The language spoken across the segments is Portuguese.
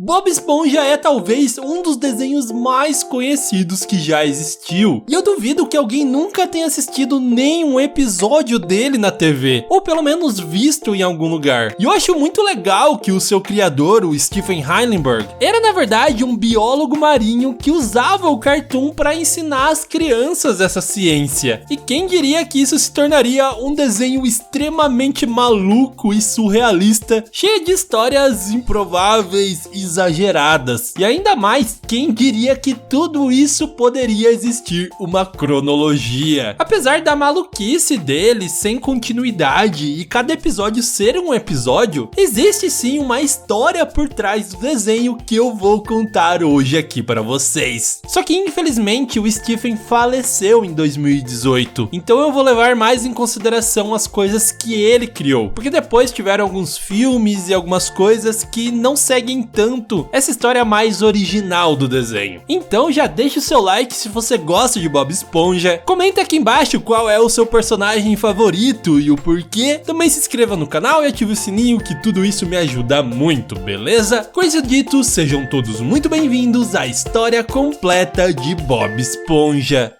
Bob Esponja é talvez um dos desenhos mais conhecidos que já existiu. E eu duvido que alguém nunca tenha assistido nenhum episódio dele na TV, ou pelo menos visto em algum lugar. E eu acho muito legal que o seu criador, o Stephen Hillenburg, era na verdade um biólogo marinho que usava o cartoon para ensinar as crianças essa ciência. E quem diria que isso se tornaria um desenho extremamente maluco e surrealista, cheio de histórias improváveis e exageradas. E ainda mais, quem diria que tudo isso poderia existir uma cronologia? Apesar da maluquice dele, sem continuidade e cada episódio ser um episódio, existe sim uma história por trás do desenho que eu vou contar hoje aqui para vocês. Só que infelizmente o Stephen faleceu em 2018, então eu vou levar mais em consideração as coisas que ele criou, porque depois tiveram alguns filmes e algumas coisas que não seguem tanto essa história mais original do desenho. Então já deixa o seu like se você gosta de Bob Esponja, comenta aqui embaixo qual é o seu personagem favorito e o porquê, também se inscreva no canal e ative o sininho que tudo isso me ajuda muito, beleza? Com isso dito, sejam todos muito bem-vindos à história completa de Bob Esponja.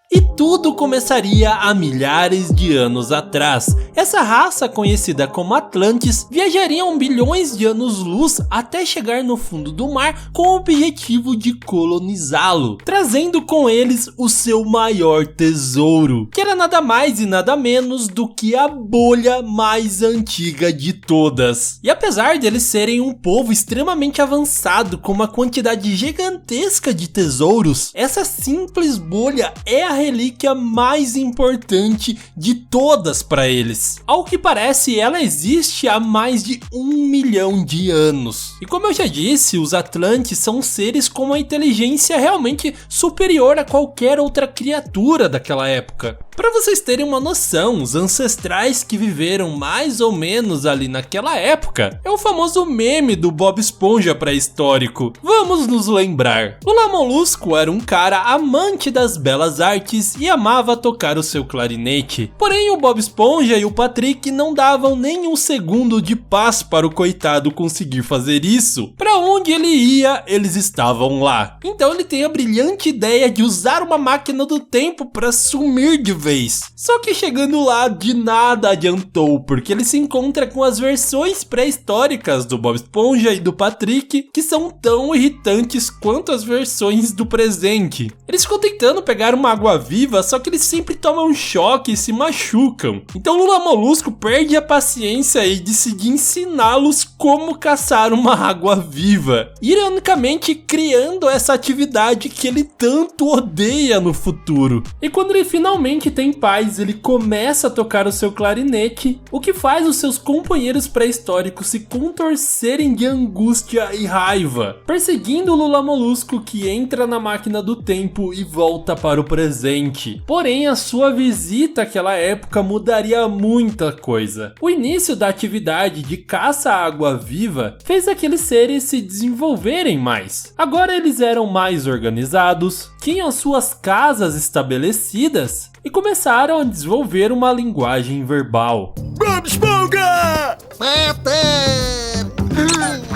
E tudo começaria há milhares de anos atrás. Essa raça, conhecida como Atlantes, viajariam bilhões de anos-luz até chegar no fundo do mar com o objetivo de colonizá-lo, trazendo com eles o seu maior tesouro, que era nada mais e nada menos do que a bolha mais antiga de todas. E apesar de eles serem um povo extremamente avançado com uma quantidade gigantesca de tesouros, essa simples bolha é a relíquia mais importante de todas para eles. Ao que parece, ela existe há mais de 1 milhão de anos. E como eu já disse, os Atlantes são seres com uma inteligência realmente superior a qualquer outra criatura daquela época. Para vocês terem uma noção, os ancestrais que viveram mais ou menos ali naquela época é o famoso meme do Bob Esponja pré-histórico. Vamos nos lembrar. Lula Molusco era um cara amante das belas artes e amava tocar o seu clarinete. Porém, o Bob Esponja e o Patrick não davam nem um segundo de paz para o coitado conseguir fazer isso. Para onde ele ia, eles estavam lá. Então ele tem a brilhante ideia de usar uma máquina do tempo para sumir de vez. Só que chegando lá, de nada adiantou, porque ele se encontra com as versões pré-históricas do Bob Esponja e do Patrick, que são tão irritantes quanto as versões do presente. Eles ficam tentando pegar uma água-viva, só que eles sempre tomam um choque e se machucam. Então Lula Molusco perde a paciência e decide ensiná-los como caçar uma água-viva, ironicamente criando essa atividade que ele tanto odeia no futuro. E quando ele finalmente tem paz, ele começa a tocar o seu clarinete, o que faz os seus companheiros pré-históricos se contorcerem de angústia e raiva, perseguindo o Lula Molusco, que entra na máquina do tempo e volta para o presente. Porém, a sua visita àquela época mudaria muita coisa. O início da atividade de caça à água-viva fez aqueles seres se desenvolverem mais. Agora eles eram mais organizados, tinham suas casas estabelecidas e começaram a desenvolver uma linguagem verbal. Bob Esponja!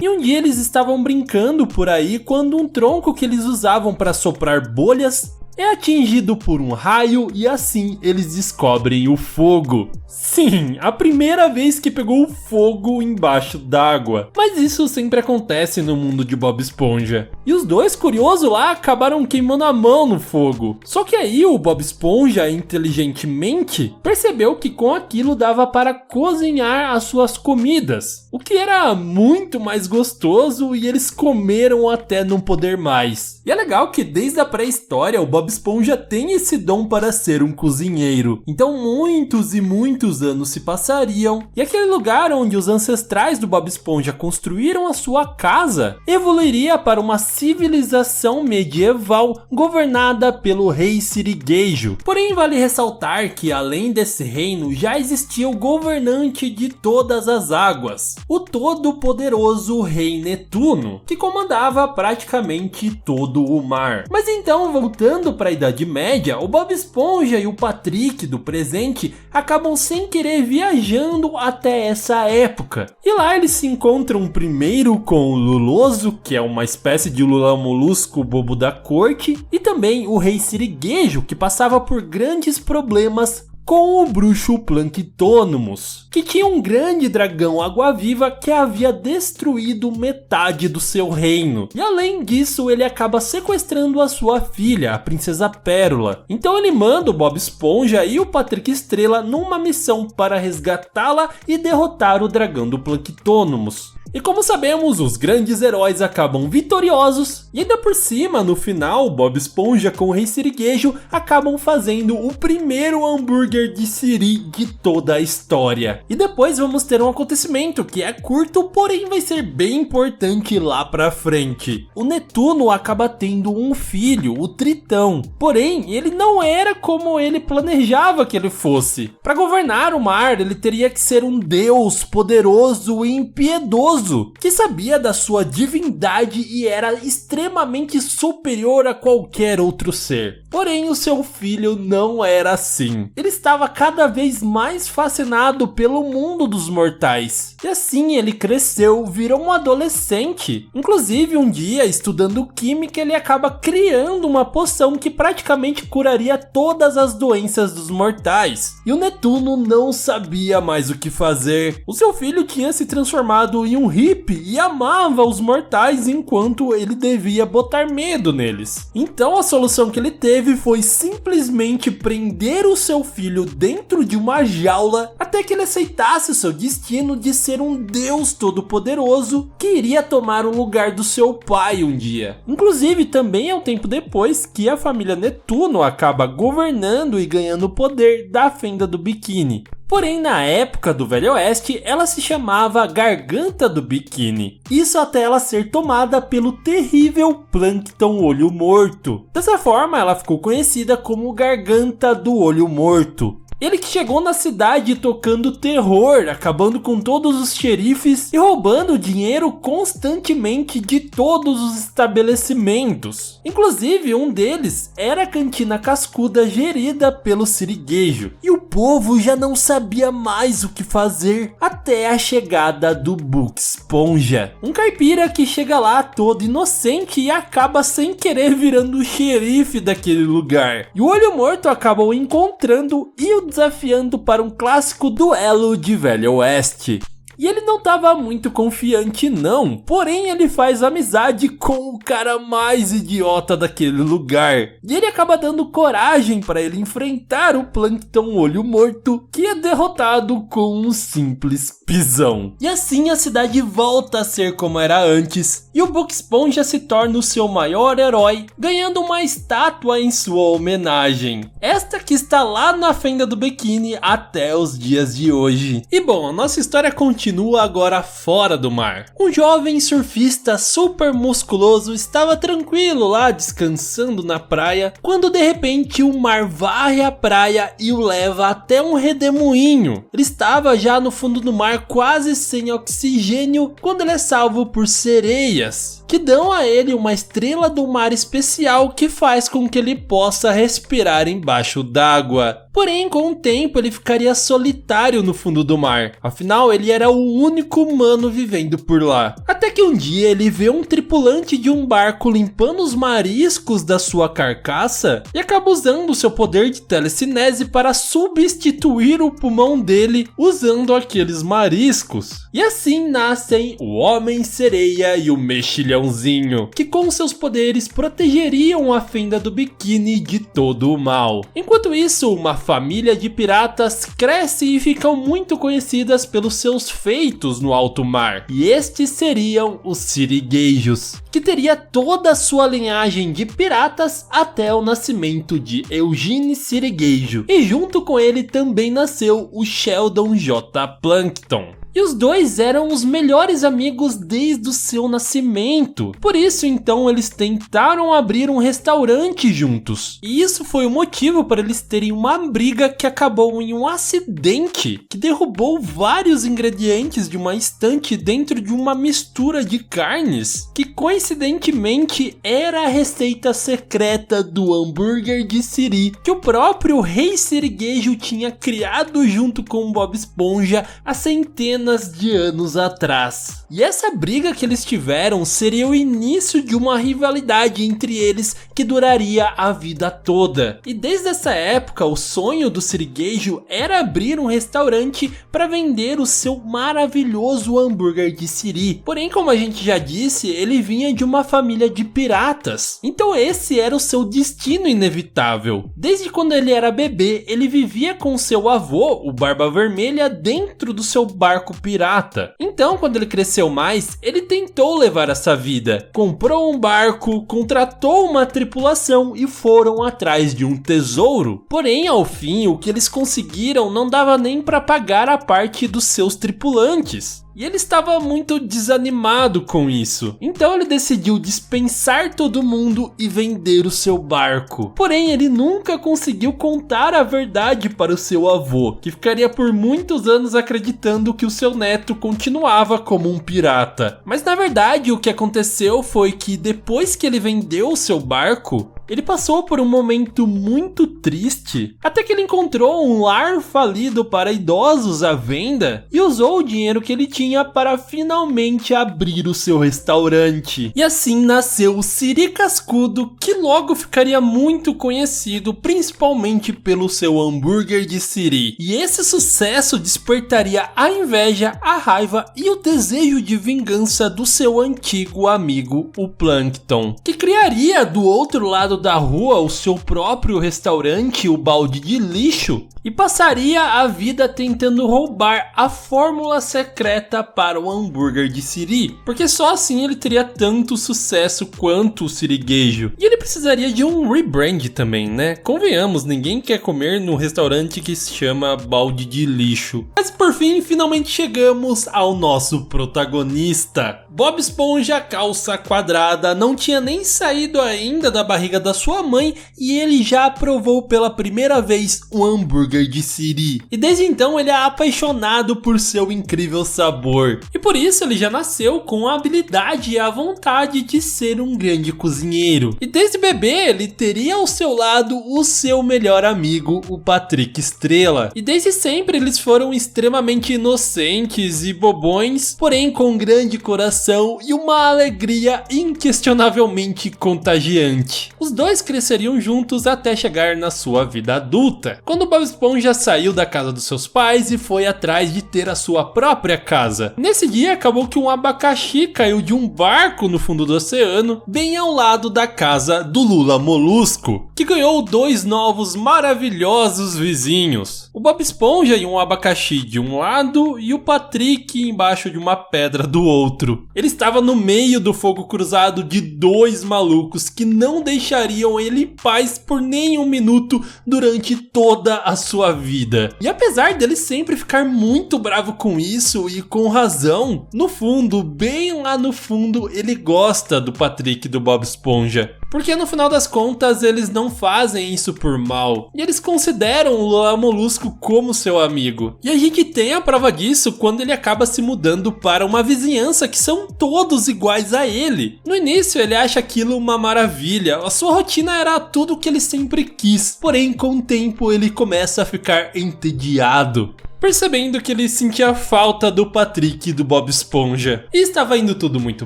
E um dia eles estavam brincando por aí quando um tronco que eles usavam para soprar bolhas é atingido por um raio e assim eles descobrem o fogo. Sim, a primeira vez que pegou fogo embaixo d'água. Mas isso sempre acontece no mundo de Bob Esponja. E os dois curiosos lá acabaram queimando a mão no fogo. Só que aí o Bob Esponja, inteligentemente, percebeu que com aquilo dava para cozinhar as suas comidas, o que era muito mais gostoso, e eles comeram até não poder mais. E é legal que desde a pré-história o Bob Esponja tem esse dom para ser um cozinheiro. Então muitos e muitos anos se passariam e aquele lugar onde os ancestrais do Bob Esponja construíram a sua casa evoluiria para uma civilização medieval governada pelo rei Sirigueijo. Porém, vale ressaltar que além desse reino já existia o governante de todas as águas, o todo-poderoso rei Netuno, que comandava praticamente todo o mar. Mas então, voltando Voltando para a Idade Média, o Bob Esponja e o Patrick do presente acabam sem querer viajando até essa época. E lá eles se encontram primeiro com o Luloso, que é uma espécie de Lula Molusco bobo da corte, e também o Rei Siriguejo, que passava por grandes problemas com o bruxo Planktonomus, que tinha um grande dragão água-viva que havia destruído metade do seu reino. E além disso, ele acaba sequestrando a sua filha, a Princesa Pérola. Então ele manda o Bob Esponja e o Patrick Estrela numa missão para resgatá-la e derrotar o dragão do Planktonomus. E como sabemos, os grandes heróis acabam vitoriosos, e ainda por cima, no final, Bob Esponja com o Rei Siriguejo acabam fazendo o primeiro hambúrguer de siri de toda a história. E depois vamos ter um acontecimento que é curto, porém vai ser bem importante lá pra frente. O Netuno acaba tendo um filho, o Tritão, porém ele não era como ele planejava que ele fosse. Para governar o mar, ele teria que ser um deus poderoso e impiedoso, que sabia da sua divindade e era extremamente superior a qualquer outro ser. Porém, o seu filho não era assim. Ele estava cada vez mais fascinado pelo mundo dos mortais. E assim ele cresceu, virou um adolescente. Inclusive, um dia, estudando química, ele acaba criando uma poção que praticamente curaria todas as doenças dos mortais. E o Netuno não sabia mais o que fazer. O seu filho tinha se transformado em um hippie e amava os mortais enquanto ele devia botar medo neles. Então a solução que ele teve foi simplesmente prender o seu filho dentro de uma jaula até que ele aceitasse o seu destino de ser um deus todo-poderoso que iria tomar o lugar do seu pai um dia. Inclusive também é um tempo depois que a família Netuno acaba governando e ganhando o poder da Fenda do Biquíni. Porém, na época do Velho Oeste, ela se chamava Garganta do Biquíni. Isso até ela ser tomada pelo terrível Plankton Olho Morto. Dessa forma, ela ficou conhecida como Garganta do Olho Morto. Ele que chegou na cidade tocando terror, acabando com todos os xerifes e roubando dinheiro constantemente de todos os estabelecimentos. Inclusive, um deles era a Cantina Cascuda gerida pelo Siriguejo. E o povo já não sabia mais o que fazer até a chegada do Buck Esponja. Um caipira que chega lá todo inocente e acaba sem querer virando o xerife daquele lugar. E o Olho Morto acaba o encontrando e o desafiando para um clássico duelo de Velho Oeste. E ele não estava muito confiante não, porém ele faz amizade com o cara mais idiota daquele lugar. E ele acaba dando coragem para ele enfrentar o Plankton Olho Morto, que é derrotado com um simples pisão. E assim a cidade volta a ser como era antes, e o Buck Esponja se torna o seu maior herói, ganhando uma estátua em sua homenagem. Esta que está lá na Fenda do Biquíni até os dias de hoje. E bom, a nossa história continua agora fora do mar. Um jovem surfista super musculoso estava tranquilo lá descansando na praia, quando de repente o mar varre a praia e o leva até um redemoinho. Ele estava já no fundo do mar quase sem oxigênio quando ele é salvo por sereias, que dão a ele uma estrela do mar especial que faz com que ele possa respirar embaixo d'água. Porém, com o tempo ele ficaria solitário no fundo do mar, afinal ele era o único humano vivendo por lá. Até que um dia ele vê um tripulante de um barco limpando os mariscos da sua carcaça e acaba usando seu poder de telecinese para substituir o pulmão dele usando aqueles mariscos. E assim nascem o Homem-Sereia e o Mexilhãozinho, que com seus poderes protegeriam a Fenda do Biquíni de todo o mal. Enquanto isso, uma família de piratas cresce e ficam muito conhecidas pelos seus feitos no alto mar. E estes seriam os Siriguejos, que teria toda a sua linhagem de piratas até o nascimento de Eugene Siriguejo. E junto com ele também nasceu o Sheldon J. Plankton. E os dois eram os melhores amigos desde o seu nascimento. Por isso, então, eles tentaram abrir um restaurante juntos. E isso foi o motivo para eles terem uma briga que acabou em um acidente que derrubou vários ingredientes de uma estante dentro de uma mistura de carnes, que coincidentemente era a receita secreta do hambúrguer de Siri, que o próprio Rei Sirigueijo tinha criado junto com Bob Esponja há centenas de anos atrás. E essa briga que eles tiveram seria o início de uma rivalidade entre eles que duraria a vida toda. E desde essa época, o sonho do Sirigueijo era abrir um restaurante para vender o seu maravilhoso hambúrguer de Siri. Porém, como a gente já disse, ele vinha de uma família de piratas. Então esse era o seu destino inevitável. Desde quando ele era bebê, ele vivia com seu avô, o Barba Vermelha, dentro do seu barco pirata. Então, quando ele cresceu mais, ele tentou levar essa vida. Comprou um barco, contratou uma tripulação e foram atrás de um tesouro. Porém, ao fim, o que eles conseguiram não dava nem para pagar a parte dos seus tripulantes. E ele estava muito desanimado com isso. Então ele decidiu dispensar todo mundo e vender o seu barco. Porém, ele nunca conseguiu contar a verdade para o seu avô, que ficaria por muitos anos acreditando que o seu neto continuava como um pirata. Mas na verdade, o que aconteceu foi que depois que ele vendeu o seu barco, ele passou por um momento muito triste, até que ele encontrou um lar falido para idosos à venda e usou o dinheiro que ele tinha para finalmente abrir o seu restaurante. E assim nasceu o Siri Cascudo, que logo ficaria muito conhecido, principalmente pelo seu hambúrguer de Siri. E esse sucesso despertaria a inveja, a raiva e o desejo de vingança do seu antigo amigo, o Plankton, que criaria do outro lado da rua o seu próprio restaurante, o Balde de Lixo, e passaria a vida tentando roubar a fórmula secreta para o hambúrguer de Siri, porque só assim ele teria tanto sucesso quanto o Sirigueijo. E ele precisaria de um rebrand também, né? Convenhamos, ninguém quer comer no restaurante que se chama Balde de Lixo. Mas por fim, finalmente chegamos ao nosso protagonista. Bob Esponja, calça quadrada, não tinha nem saído ainda da barriga da sua mãe e ele já provou pela primeira vez um hambúrguer de Siri. E desde então ele é apaixonado por seu incrível sabor. E por isso ele já nasceu com a habilidade e a vontade de ser um grande cozinheiro. E desde bebê ele teria ao seu lado o seu melhor amigo, o Patrick Estrela. E desde sempre eles foram extremamente inocentes e bobões, porém com um grande coração e uma alegria inquestionavelmente contagiante. Os dois cresceriam juntos até chegar na sua vida adulta, quando Bob Esponja saiu da casa dos seus pais e foi atrás de ter a sua própria casa. Nesse dia acabou que um abacaxi caiu de um barco no fundo do oceano, bem ao lado da casa do Lula Molusco, que ganhou 2 novos maravilhosos vizinhos. O Bob Esponja e um abacaxi de um lado e o Patrick embaixo de uma pedra do outro. Ele estava no meio do fogo cruzado de 2 malucos que não deixariam ele em paz por nenhum minuto durante toda a sua vida. E apesar dele sempre ficar muito bravo com isso e com razão, no fundo, bem lá no fundo, ele gosta do Patrick e do Bob Esponja. Porque no final das contas eles não fazem isso por mal. E eles consideram o Lula Molusco como seu amigo. E a gente tem a prova disso quando ele acaba se mudando para uma vizinhança que são todos iguais a ele. No início ele acha aquilo uma maravilha. A sua rotina era tudo o que ele sempre quis. Porém, com o tempo ele começa a ficar entediado, percebendo que ele sentia falta do Patrick e do Bob Esponja. E estava indo tudo muito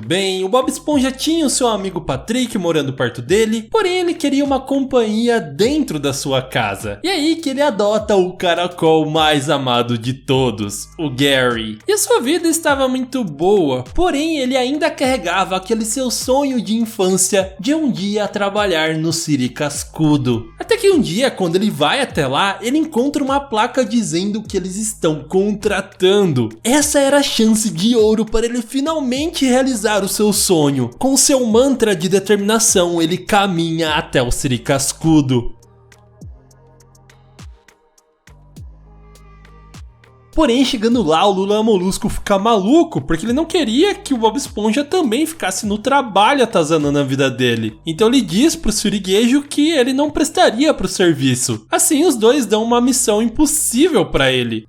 bem, o Bob Esponja tinha o seu amigo Patrick morando perto dele, porém ele queria uma companhia dentro da sua casa. E aí que ele adota o caracol mais amado de todos, o Gary. E a sua vida estava muito boa, porém ele ainda carregava aquele seu sonho de infância de um dia trabalhar no Siri Cascudo. Até que um dia, quando ele vai até lá, ele encontra uma placa dizendo que eles estão contratando. Essa era a chance de ouro para ele finalmente realizar o seu sonho. Com seu mantra de determinação, ele caminha até o Siri Cascudo. Porém, chegando lá, o Lula Molusco fica maluco, porque ele não queria que o Bob Esponja também ficasse no trabalho atazanando a vida dele. Então ele diz pro Siriguejo que ele não prestaria pro serviço. Assim, os dois dão uma missão impossível pra ele.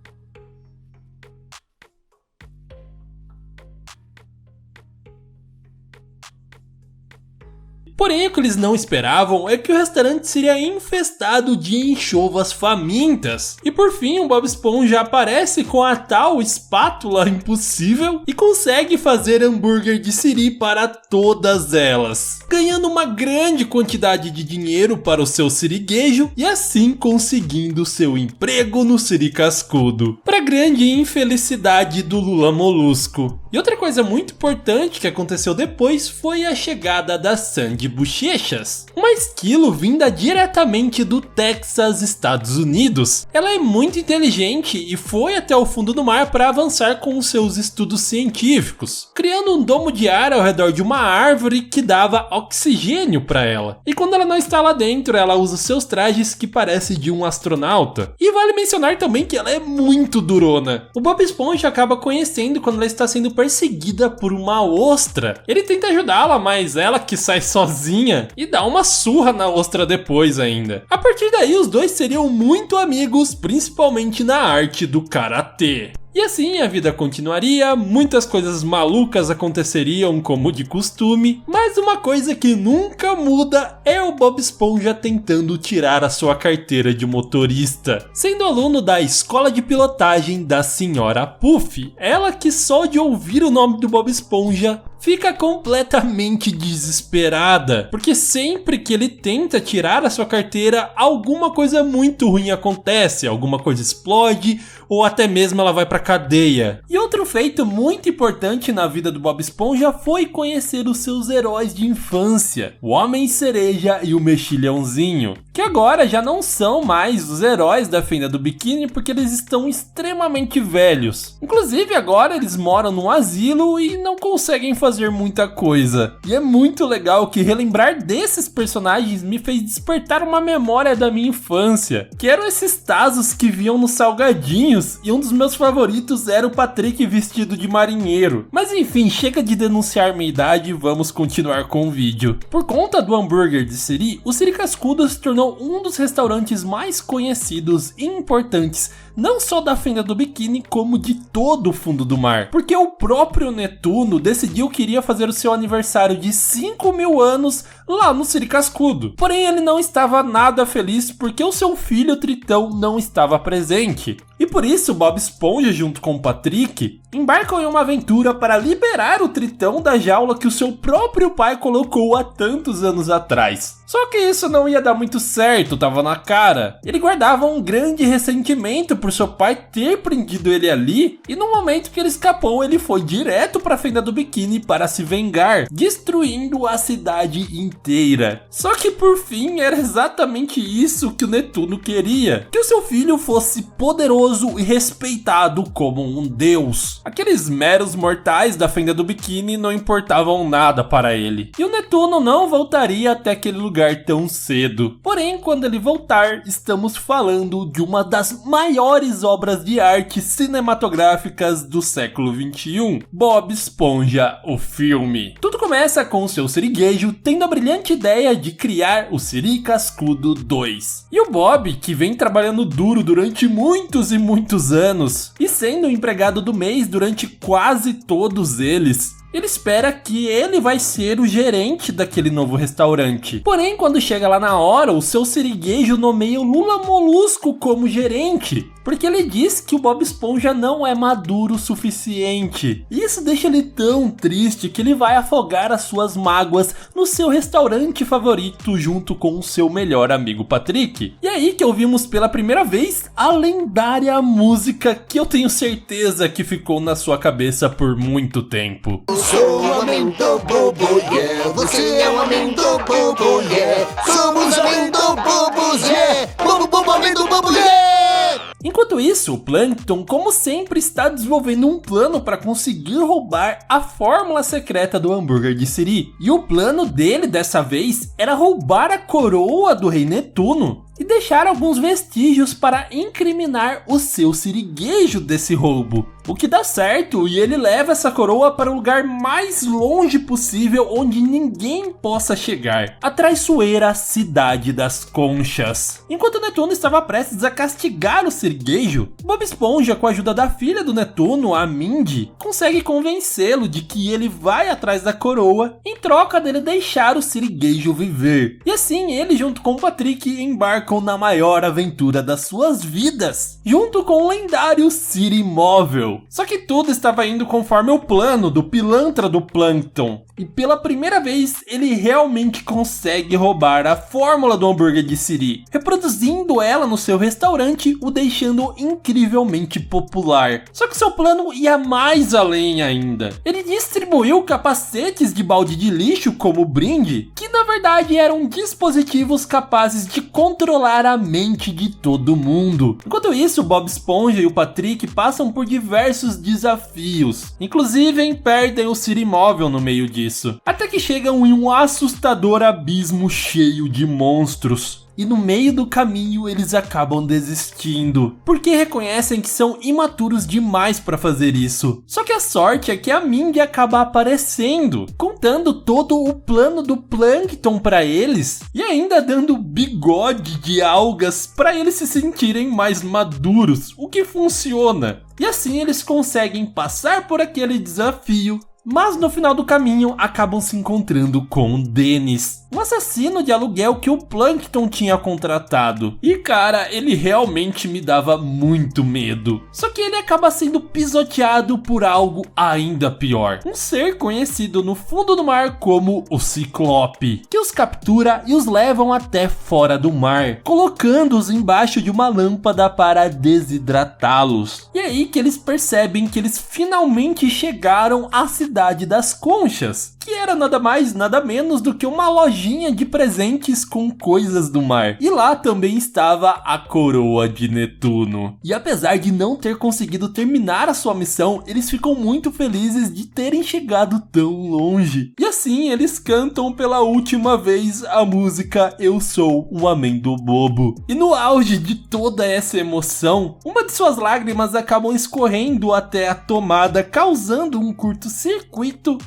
Porém, o que eles não esperavam é que o restaurante seria infestado de enxovas famintas. E por fim, o Bob Esponja aparece com a tal espátula impossível e consegue fazer hambúrguer de siri para todas elas, ganhando uma grande quantidade de dinheiro para o seu siriguejo e assim conseguindo seu emprego no Siri Cascudo, para grande infelicidade do Lula Molusco. E outra coisa muito importante que aconteceu depois foi a chegada da Sandy Bochechas, uma esquilo vinda diretamente do Texas, Estados Unidos. Ela é muito inteligente e foi até o fundo do mar para avançar com os seus estudos científicos, criando um domo de ar ao redor de uma árvore que dava oxigênio para ela. E quando ela não está lá dentro, ela usa seus trajes que parecem de um astronauta. E vale mencionar também que ela é muito durona. O Bob Esponja acaba conhecendo quando ela está sendo perseguida por uma ostra. Ele tenta ajudá-la, mas ela que sai sozinha e dá uma surra na ostra depois ainda. A partir daí, os dois seriam muito amigos, principalmente na arte do karatê. E assim a vida continuaria, muitas coisas malucas aconteceriam como de costume, mas uma coisa que nunca muda é o Bob Esponja tentando tirar a sua carteira de motorista, sendo aluno da escola de pilotagem da Senhora Puff, ela que só de ouvir o nome do Bob Esponja fica completamente desesperada, porque sempre que ele tenta tirar a sua carteira, alguma coisa muito ruim acontece, alguma coisa explode ou até mesmo ela vai pra cadeia. E outro feito muito importante na vida do Bob Esponja foi conhecer os seus heróis de infância, o Homem-Cereja e o Mexilhãozinho, que agora já não são mais os heróis da Fenda do Biquíni porque eles estão extremamente velhos. Inclusive agora eles moram num asilo e não conseguem fazer muita coisa. E é muito legal que relembrar desses personagens me fez despertar uma memória da minha infância, que eram esses tazos que viam nos salgadinhos, e um dos meus favoritos era o Patrick vestido de marinheiro. Mas enfim, chega de denunciar minha idade e vamos continuar com o vídeo. Por conta do hambúrguer de siri, o Siri Cascudo se tornou um dos restaurantes mais conhecidos e importantes, não só da Fenda do Biquíni, como de todo o fundo do mar. Porque o próprio Netuno decidiu que iria fazer o seu aniversário de 5.000 anos lá no Siri Cascudo. Porém, ele não estava nada feliz porque o seu filho Tritão não estava presente. E por isso, Bob Esponja, junto com o Patrick, embarcam em uma aventura para liberar o Tritão da jaula que o seu próprio pai colocou há tantos anos atrás. Só que isso não ia dar muito certo, tava na cara. Ele guardava um grande ressentimento por seu pai ter prendido ele ali, e no momento que ele escapou, ele foi direto para a Fenda do Biquíni para se vingar, destruindo a cidade inteira. Só que por fim, era exatamente isso que o Netuno queria, que o seu filho fosse poderoso e respeitado como um deus. Aqueles meros mortais da Fenda do Biquíni não importavam nada para ele, e o Netuno não voltaria até aquele lugar tão cedo. Porém, quando ele voltar, estamos falando de uma das maiores obras de arte cinematográficas do século XXI, Bob Esponja, o filme. Tudo começa com o seu siriguejo tendo a brilhante ideia de criar o Siri Cascudo 2. E o Bob, que vem trabalhando duro durante muitos e muitos anos, e sendo o empregado do mês durante quase todos eles, ele espera que ele vai ser o gerente daquele novo restaurante. Porém, quando chega lá na hora, o seu siriguejo nomeia o Lula Molusco como gerente, porque ele diz que o Bob Esponja não é maduro o suficiente. E isso deixa ele tão triste que ele vai afogar as suas mágoas no seu restaurante favorito junto com o seu melhor amigo Patrick. E é aí que ouvimos pela primeira vez a lendária música que eu tenho certeza que ficou na sua cabeça por muito tempo. Sou um amendo bobo, yeah. Você é um amendo bobo, yeah. Somos amendo bobos, yeah. Bobo, bobo, amendo bobo, yeah. Enquanto isso, o Plankton, como sempre, está desenvolvendo um plano para conseguir roubar a fórmula secreta do hambúrguer de siri. E o plano dele, dessa vez, era roubar a coroa do Rei Netuno e deixar alguns vestígios para incriminar o seu siriguejo desse roubo. O que dá certo e ele leva essa coroa para o lugar mais longe possível onde ninguém possa chegar. A traiçoeira Cidade das Conchas. Enquanto Netuno estava prestes a castigar o siriguejo, Bob Esponja, com a ajuda da filha do Netuno, a Mindy, consegue convencê-lo de que ele vai atrás da coroa em troca dele deixar o siriguejo viver. E assim ele, junto com o Patrick, embarcam na maior aventura das suas vidas, junto com o lendário Cirimóvel. Só que tudo estava indo conforme o plano do pilantra do Plankton. E pela primeira vez, ele realmente consegue roubar a fórmula do hambúrguer de Siri, reproduzindo ela no seu restaurante, o deixando incrivelmente popular. Só que seu plano ia mais além ainda. Ele distribuiu capacetes de balde de lixo como brinde, que na verdade eram dispositivos capazes de controlar a mente de todo mundo. Enquanto isso, Bob Esponja e o Patrick passam por diversos desafios, inclusive perdem o Cirimóvel no meio disso, até que chegam em um assustador abismo cheio de monstros. E no meio do caminho eles acabam desistindo, porque reconhecem que são imaturos demais para fazer isso. Só que a sorte é que a Mindy acaba aparecendo, contando todo o plano do Plankton para eles e ainda dando bigode de algas para eles se sentirem mais maduros, o que funciona. E assim eles conseguem passar por aquele desafio. Mas no final do caminho acabam se encontrando com Dennis, um assassino de aluguel que o Plankton tinha contratado. E cara, ele realmente me dava muito medo. Só que ele acaba sendo pisoteado por algo ainda pior. Um ser conhecido no fundo do mar como o Ciclope, que os captura e os levam até fora do mar, colocando-os embaixo de uma lâmpada para desidratá-los. E é aí que eles percebem que eles finalmente chegaram à Cidade das Conchas, que era nada mais nada menos do que uma lojinha de presentes com coisas do mar. E lá também estava a coroa de Netuno. E apesar de não ter conseguido terminar a sua missão, eles ficam muito felizes de terem chegado tão longe. E assim eles cantam pela última vez a música Eu Sou um Amêndoa Bobo. E no auge de toda essa emoção, uma de suas lágrimas acabam escorrendo até a tomada, causando um curto-circuito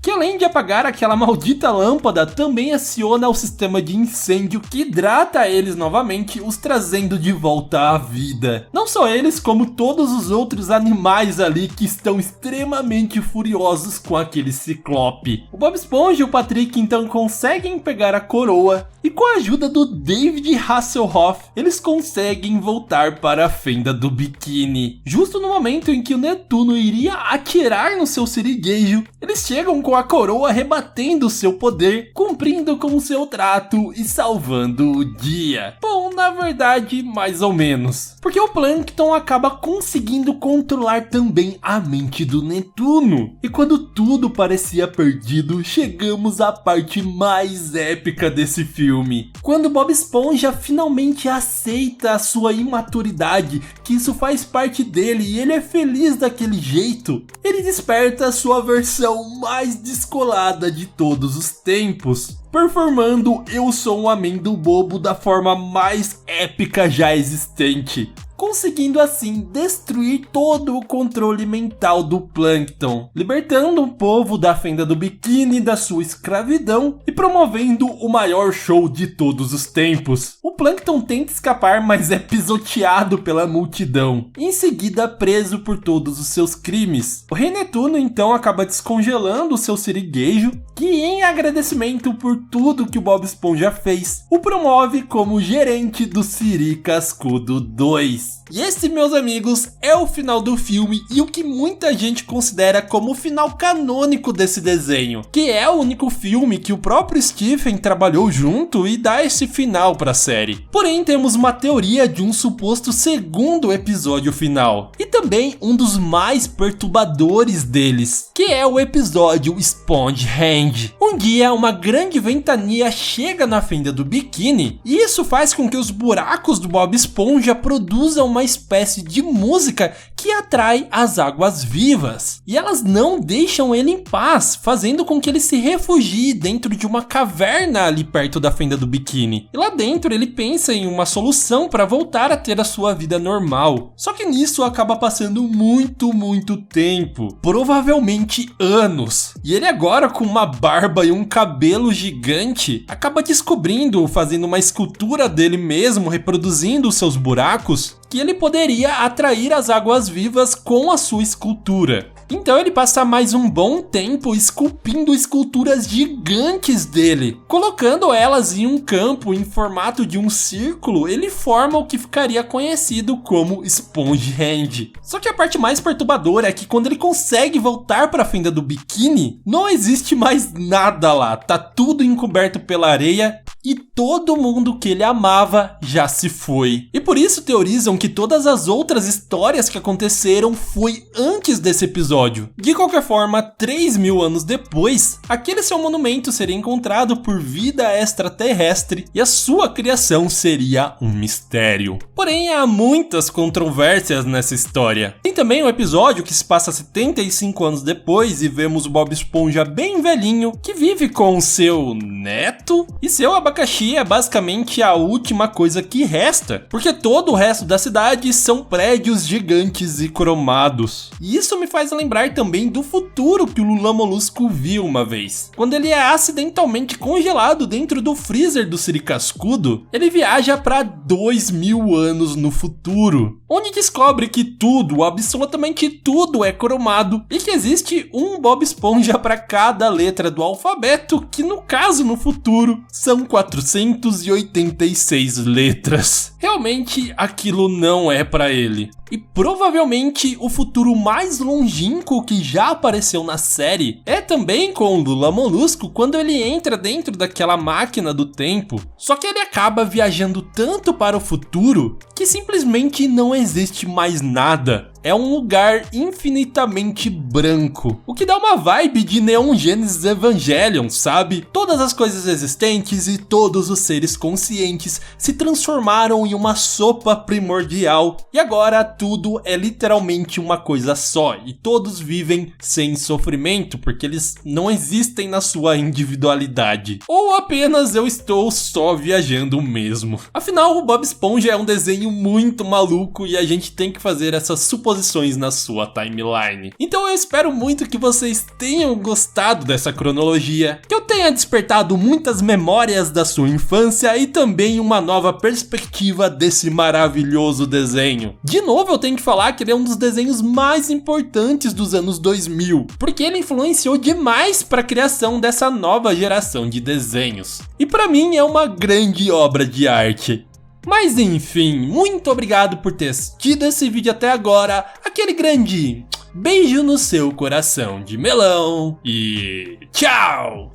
que, além de apagar aquela maldita lâmpada, também aciona o sistema de incêndio que hidrata eles novamente, os trazendo de volta à vida. Não só eles, como todos os outros animais ali que estão extremamente furiosos com aquele Ciclope. O Bob Esponja e o Patrick então conseguem pegar a coroa e, com a ajuda do David Hasselhoff, eles conseguem voltar para a fenda do biquíni. Justo no momento em que o Netuno iria atirar no seu siriguejo, eles chegam com a coroa rebatendo seu poder, cumprindo com seu trato e salvando o dia. Bom, na verdade, mais ou menos. Porque o Plankton acaba conseguindo controlar também a mente do Netuno. E quando tudo parecia perdido, chegamos à parte mais épica desse filme. Quando Bob Esponja finalmente aceita a sua imaturidade, que isso faz parte dele e ele é feliz daquele jeito, ele desperta a sua versão mais descolada de todos os tempos, performando Eu Sou um Amêndoa Bobo da forma mais épica já existente, conseguindo assim destruir todo o controle mental do Plankton, libertando o povo da fenda do biquíni da sua escravidão e promovendo o maior show de todos os tempos. O Plankton tenta escapar, mas é pisoteado pela multidão, e em seguida preso por todos os seus crimes. O Rei Netuno então acaba descongelando o seu siriguejo, que em agradecimento por tudo que o Bob Esponja fez, o promove como gerente do Siri Cascudo 2. E esse, meus amigos, é o final do filme e o que muita gente considera como o final canônico desse desenho, que é o único filme que o próprio Stephen trabalhou junto e dá esse final para a série. Porém, temos uma teoria de um suposto segundo episódio final, e também um dos mais perturbadores deles, que é o episódio Spongehand. Um dia, uma grande ventania chega na fenda do biquíni, e isso faz com que os buracos do Bob Esponja produzam usa uma espécie de música que atrai as águas-vivas. E elas não deixam ele em paz, fazendo com que ele se refugie dentro de uma caverna ali perto da Fenda do Biquíni. E lá dentro ele pensa em uma solução para voltar a ter a sua vida normal. Só que nisso acaba passando muito tempo, provavelmente anos. E ele agora com uma barba e um cabelo gigante, acaba descobrindo, fazendo uma escultura dele mesmo, reproduzindo os seus buracos, que ele poderia atrair as águas-vivas com a sua escultura. Então ele passa mais um bom tempo esculpindo esculturas gigantes dele. Colocando elas em um campo em formato de um círculo, ele forma o que ficaria conhecido como Spongehand. Só que a parte mais perturbadora é que quando ele consegue voltar para a Fenda do Biquíni, não existe mais nada lá. Tá tudo encoberto pela areia e todo mundo que ele amava já se foi. E por isso teorizam que todas as outras histórias que aconteceram foi antes desse episódio. De qualquer forma, 3.000 anos depois, aquele seu monumento seria encontrado por vida extraterrestre e a sua criação seria um mistério. Porém, há muitas controvérsias nessa história. Tem também um episódio que se passa 75 anos depois e vemos o Bob Esponja bem velhinho, que vive com seu neto, e seu abacaxi é basicamente a última coisa que resta, porque todo o resto da cidade são prédios gigantes e cromados. E isso me faz lembrar também do futuro que o Lula Molusco viu uma vez. Quando ele é acidentalmente congelado dentro do freezer do Siri Cascudo, ele viaja para 2.000 anos no futuro, onde descobre que tudo, absolutamente tudo é cromado e que existe um Bob Esponja para cada letra do alfabeto, que no caso no futuro são 486 letras. Realmente aquilo não é para ele. E provavelmente o futuro mais longínquo que já apareceu na série é também com o Lula Molusco quando ele entra dentro daquela máquina do tempo. Só que ele acaba viajando tanto para o futuro que simplesmente não existe mais nada. É um lugar infinitamente branco, o que dá uma vibe de Neon Genesis Evangelion, sabe? Todas as coisas existentes e todos os seres conscientes se transformaram em uma sopa primordial e agora tudo é literalmente uma coisa só e todos vivem sem sofrimento porque eles não existem na sua individualidade. Ou apenas eu estou só viajando mesmo. Afinal, o Bob Esponja é um desenho muito maluco e a gente tem que fazer essas suposições na sua timeline. Então eu espero muito que vocês tenham gostado dessa cronologia, que eu tenha despertado muitas memórias da sua infância e também uma nova perspectiva desse maravilhoso desenho. De novo eu tenho que falar que ele é um dos desenhos mais importantes dos anos 2000, porque ele influenciou demais para a criação dessa nova geração de desenhos. E para mim é uma grande obra de arte. Mas enfim, muito obrigado por ter assistido esse vídeo até agora, aquele grande beijo no seu coração de melão e tchau!